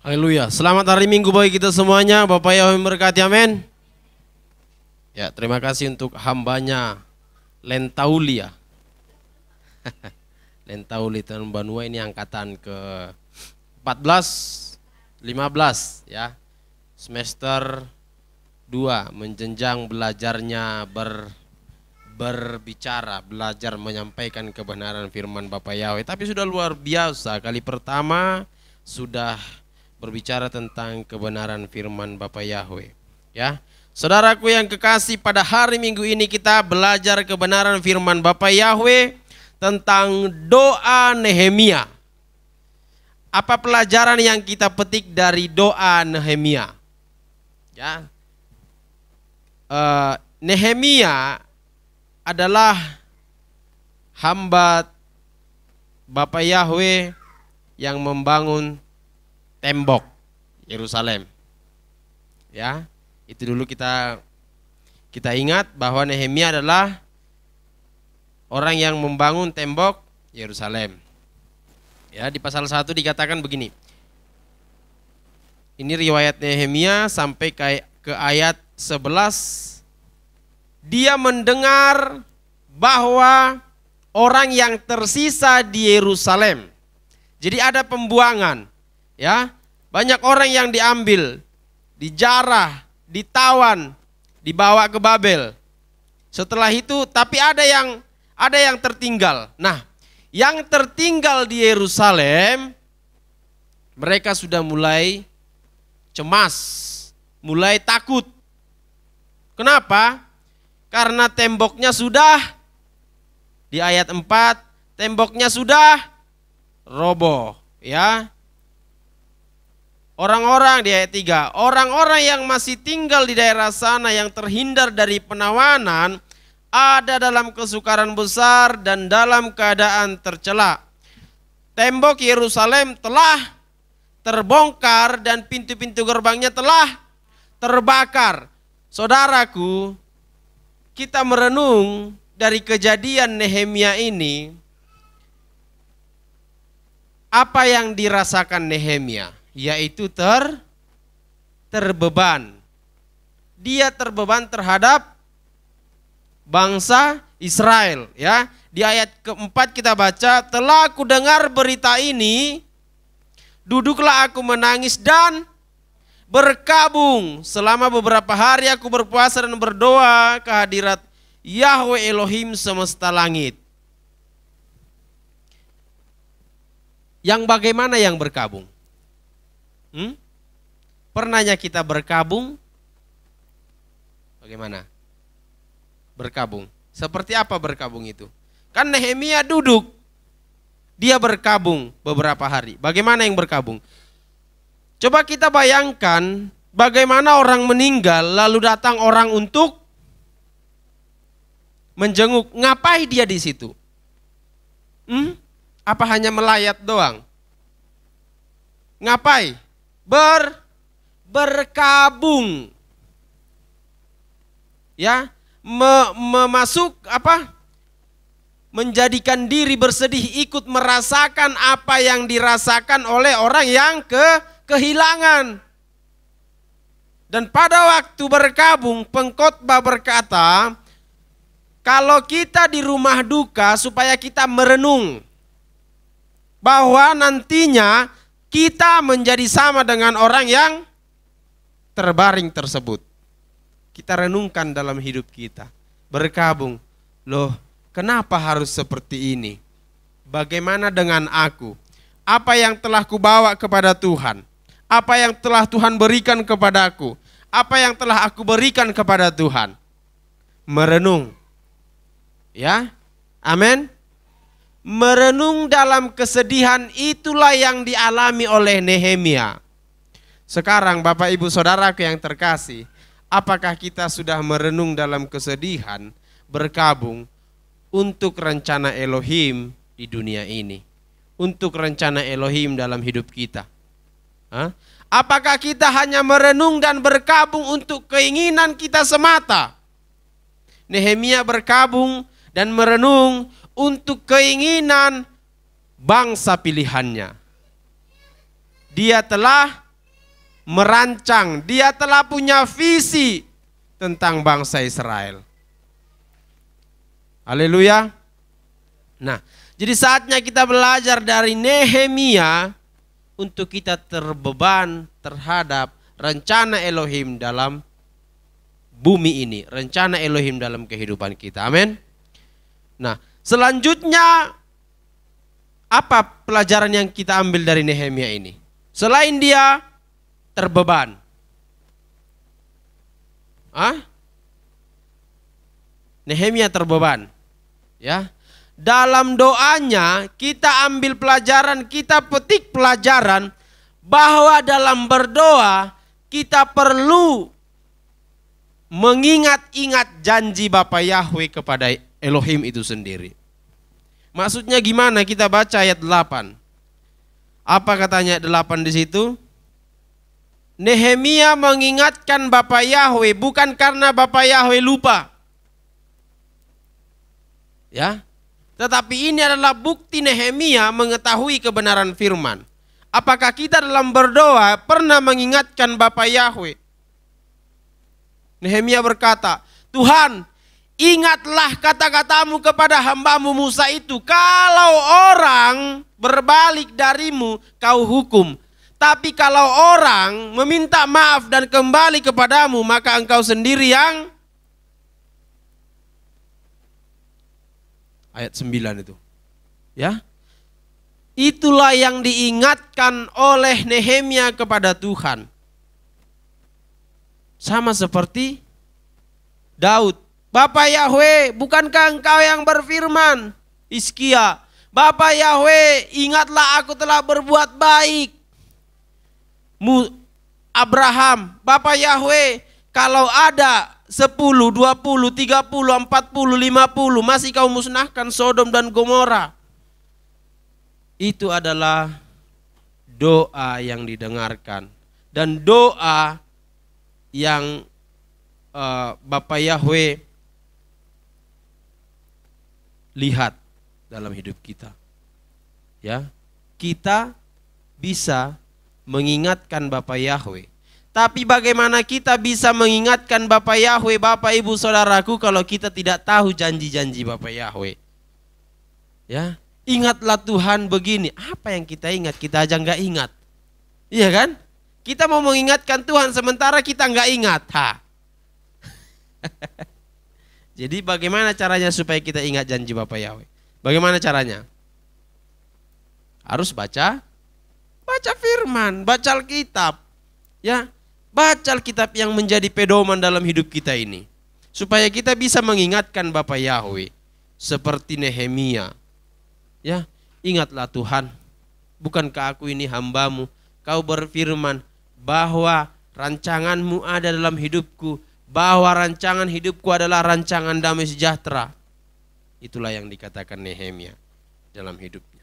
Haleluya. Selamat hari Minggu bagi kita semuanya. Bapak Yahweh memberkati, amin. Ya, terima kasih untuk hambanya Lentaulia. Lentauli Tanjung Banua, ini angkatan ke 14, 15 ya. Semester 2 menjenjang belajarnya berbicara, belajar menyampaikan kebenaran firman Bapak Yahweh. Tapi sudah luar biasa, kali pertama sudah berbicara tentang kebenaran firman Bapak Yahweh. Ya, saudaraku yang kekasih, pada hari Minggu ini kita belajar kebenaran firman Bapak Yahweh tentang doa Nehemia. Apa pelajaran yang kita petik dari doa Nehemia? Ya, Nehemia adalah hamba Bapak Yahweh yang membangun tembok Yerusalem. Ya, itu dulu kita ingat bahwa Nehemia adalah orang yang membangun tembok Yerusalem. Ya, di pasal 1 dikatakan begini. Ini riwayat Nehemia sampai ke ayat 11. Dia mendengar bahwa orang yang tersisa di Yerusalem. Jadi ada pembuangan. Ya, banyak orang yang diambil, dijarah, ditawan, dibawa ke Babel. Setelah itu, tapi ada yang tertinggal. Nah, yang tertinggal di Yerusalem, mereka sudah mulai cemas, mulai takut. Kenapa? Karena temboknya sudah, di ayat 4, temboknya sudah roboh, ya. Orang-orang di ayat 3, orang-orang yang masih tinggal di daerah sana yang terhindar dari penawanan ada dalam kesukaran besar dan dalam keadaan tercela. Tembok Yerusalem telah terbongkar dan pintu-pintu gerbangnya telah terbakar. Saudaraku, kita merenung dari kejadian Nehemia ini, apa yang dirasakan Nehemia? Yaitu terbeban. Dia terbeban terhadap bangsa Israel, ya. Di ayat keempat kita baca, telah aku dengar berita ini, duduklah aku menangis dan berkabung. Selama beberapa hari aku berpuasa dan berdoa ke hadirat Yahweh Elohim semesta langit. Yang bagaimana yang berkabung? Pernahnya kita berkabung? Bagaimana? Berkabung. Seperti apa berkabung itu? Kan Nehemia duduk, dia berkabung beberapa hari. Bagaimana yang berkabung? Coba kita bayangkan bagaimana orang meninggal lalu datang orang untuk menjenguk. Ngapain dia di situ? Apa hanya melayat doang? Ngapain? Berkabung, ya, memasuk apa? Menjadikan diri bersedih, ikut merasakan apa yang dirasakan oleh orang yang kehilangan. Dan pada waktu berkabung, pengkhotbah berkata, kalau kita di rumah duka supaya kita merenung bahwa nantinya kita menjadi sama dengan orang yang terbaring tersebut. Kita renungkan dalam hidup kita. Berkabung. Loh, kenapa harus seperti ini? Bagaimana dengan aku? Apa yang telah kubawa kepada Tuhan? Apa yang telah Tuhan berikan kepadaku? Apa yang telah aku berikan kepada Tuhan? Merenung. Ya, amin. Merenung dalam kesedihan, itulah yang dialami oleh Nehemia. Sekarang Bapak Ibu Saudaraku yang terkasih, apakah kita sudah merenung dalam kesedihan, berkabung untuk rencana Elohim di dunia ini? Untuk rencana Elohim dalam hidup kita? Apakah kita hanya merenung dan berkabung untuk keinginan kita semata? Nehemia berkabung dan merenung untuk keinginan bangsa pilihannya. Dia telah merancang, dia telah punya visi tentang bangsa Israel. Haleluya. Nah, jadi saatnya kita belajar dari Nehemia untuk kita terbeban terhadap rencana Elohim dalam bumi ini, rencana Elohim dalam kehidupan kita. Amin. Nah, selanjutnya apa pelajaran yang kita ambil dari Nehemia ini? Selain dia terbeban, Nehemia terbeban, ya. Dalam doanya kita ambil pelajaran, kita petik pelajaran bahwa dalam berdoa kita perlu mengingat-ingat janji Bapa Yahweh kepada Elohim itu sendiri. Maksudnya gimana? Kita baca ayat 8. Apa katanya ayat 8 di situ? Nehemia mengingatkan Bapa Yahweh bukan karena Bapa Yahweh lupa. Ya. Tetapi ini adalah bukti Nehemia mengetahui kebenaran firman. Apakah kita dalam berdoa pernah mengingatkan Bapa Yahweh? Nehemia berkata, Tuhan, ingatlah kata-katamu kepada hambamu Musa itu. Kalau orang berbalik darimu, kau hukum. Tapi kalau orang meminta maaf dan kembali kepadamu, maka engkau sendiri yang... Ayat 9 itu. Ya. Itulah yang diingatkan oleh Nehemia kepada Tuhan. Sama seperti Daud. Bapa Yahweh, bukankah engkau yang berfirman? Hizkia, Bapa Yahweh, ingatlah aku telah berbuat baik. Abraham, Bapa Yahweh, kalau ada 10, 20, 30, 40, 50, masih kau musnahkan Sodom dan Gomora. Itu adalah doa yang didengarkan. Dan doa yang Bapa Yahweh lihat dalam hidup kita. Ya, kita bisa mengingatkan Bapa Yahweh. Tapi bagaimana kita bisa mengingatkan Bapa Yahweh, Bapak Ibu Saudaraku, kalau kita tidak tahu janji-janji Bapa Yahweh? Ya, ingatlah Tuhan begini. Apa yang kita ingat? Kita aja nggak ingat. Iya kan? Kita mau mengingatkan Tuhan sementara kita nggak ingat. Jadi bagaimana caranya supaya kita ingat janji Bapa Yahweh? Bagaimana caranya? Harus baca firman, baca Alkitab. Ya, baca Alkitab yang menjadi pedoman dalam hidup kita ini. Supaya kita bisa mengingatkan Bapa Yahweh. Seperti Nehemia. Ya, ingatlah Tuhan, bukankah aku ini hambamu? Kau berfirman bahwa rancanganmu ada dalam hidupku, bahwa rancangan hidupku adalah rancangan damai sejahtera. Itulah yang dikatakan Nehemia dalam hidupnya.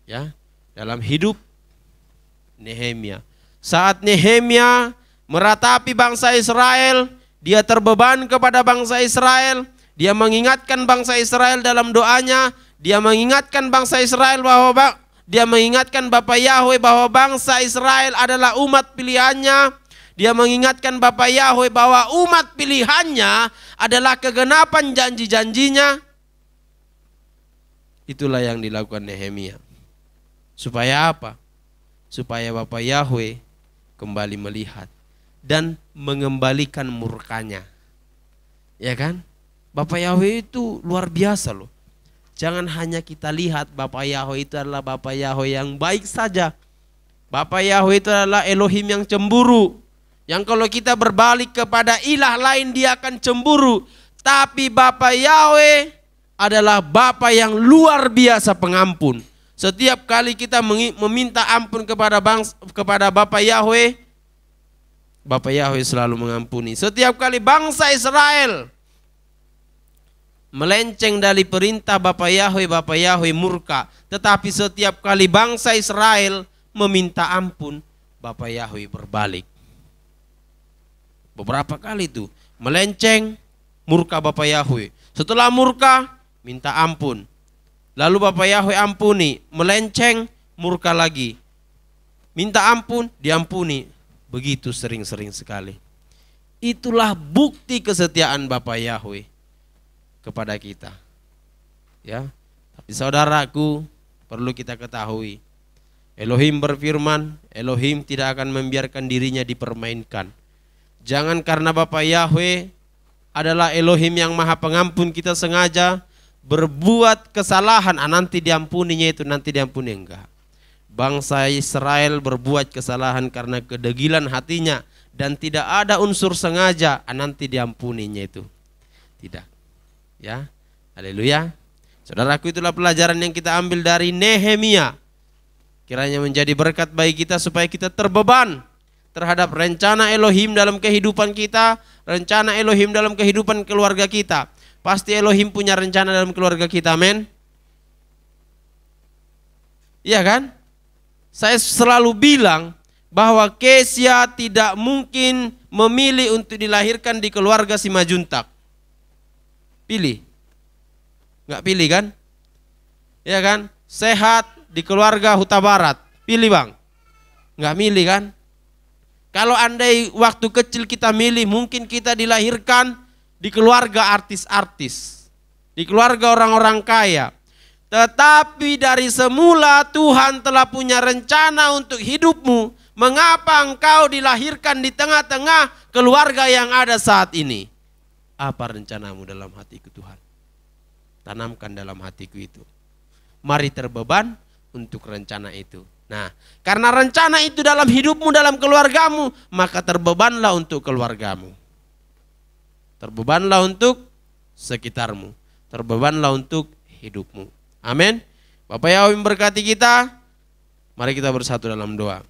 Ya, dalam hidup Nehemia. Saat Nehemia meratapi bangsa Israel, dia terbeban kepada bangsa Israel, dia mengingatkan bangsa Israel dalam doanya, dia mengingatkan bangsa Israel bahwa dia mengingatkan Bapa Yahweh bahwa bangsa Israel adalah umat pilihannya. Dia mengingatkan Bapa Yahweh bahwa umat pilihannya adalah kegenapan janji-janjinya. Itulah yang dilakukan Nehemia. Supaya apa? Supaya Bapa Yahweh kembali melihat dan mengembalikan murkanya. Ya kan? Bapa Yahweh itu luar biasa loh. Jangan hanya kita lihat Bapa Yahweh itu adalah Bapa Yahweh yang baik saja. Bapa Yahweh itu adalah Elohim yang cemburu. Yang kalau kita berbalik kepada ilah lain dia akan cemburu. Tapi Bapa Yahweh adalah Bapa yang luar biasa pengampun. Setiap kali kita meminta ampun kepada Bapa Yahweh, Bapa Yahweh selalu mengampuni. Setiap kali bangsa Israel melenceng dari perintah Bapa Yahweh murka. Tetapi setiap kali bangsa Israel meminta ampun, Bapa Yahweh berbalik. Beberapa kali itu melenceng, murka Bapa Yahweh. Setelah murka, minta ampun. Lalu Bapa Yahweh ampuni, melenceng, murka lagi. Minta ampun, diampuni. Begitu sering-sering sekali. Itulah bukti kesetiaan Bapa Yahweh kepada kita. Ya. Tapi saudaraku, perlu kita ketahui, Elohim berfirman, Elohim tidak akan membiarkan dirinya dipermainkan. Jangan karena Bapa Yahweh adalah Elohim yang Maha Pengampun, kita sengaja berbuat kesalahan, nanti diampuninya itu, nanti diampuni enggak. Bangsa Israel berbuat kesalahan karena kedegilan hatinya dan tidak ada unsur sengaja, nanti diampuninya itu. Tidak. Ya. Haleluya. Saudaraku, itulah pelajaran yang kita ambil dari Nehemia. Kiranya menjadi berkat bagi kita supaya kita terbeban terhadap rencana Elohim dalam kehidupan kita, rencana Elohim dalam kehidupan keluarga kita. Pasti Elohim punya rencana dalam keluarga kita, amin. Iya kan? Saya selalu bilang bahwa Kesia tidak mungkin memilih untuk dilahirkan di keluarga Simajuntak. Pilih. Enggak pilih kan? Ya kan? Sehat di keluarga Huta Barat. Pilih bang? Enggak milih kan? Kalau andai waktu kecil kita milih, mungkin kita dilahirkan di keluarga artis-artis. Di keluarga orang-orang kaya. Tetapi dari semula Tuhan telah punya rencana untuk hidupmu. Mengapa engkau dilahirkan di tengah-tengah keluarga yang ada saat ini? Apa rencanamu dalam hatiku Tuhan? Tanamkan dalam hatiku itu. Mari terbeban untuk rencana itu. Nah, karena rencana itu dalam hidupmu, dalam keluargamu, maka terbebanlah untuk keluargamu. Terbebanlah untuk sekitarmu. Terbebanlah untuk hidupmu. Amin. Bapak Yahweh memberkati kita. Mari kita bersatu dalam doa.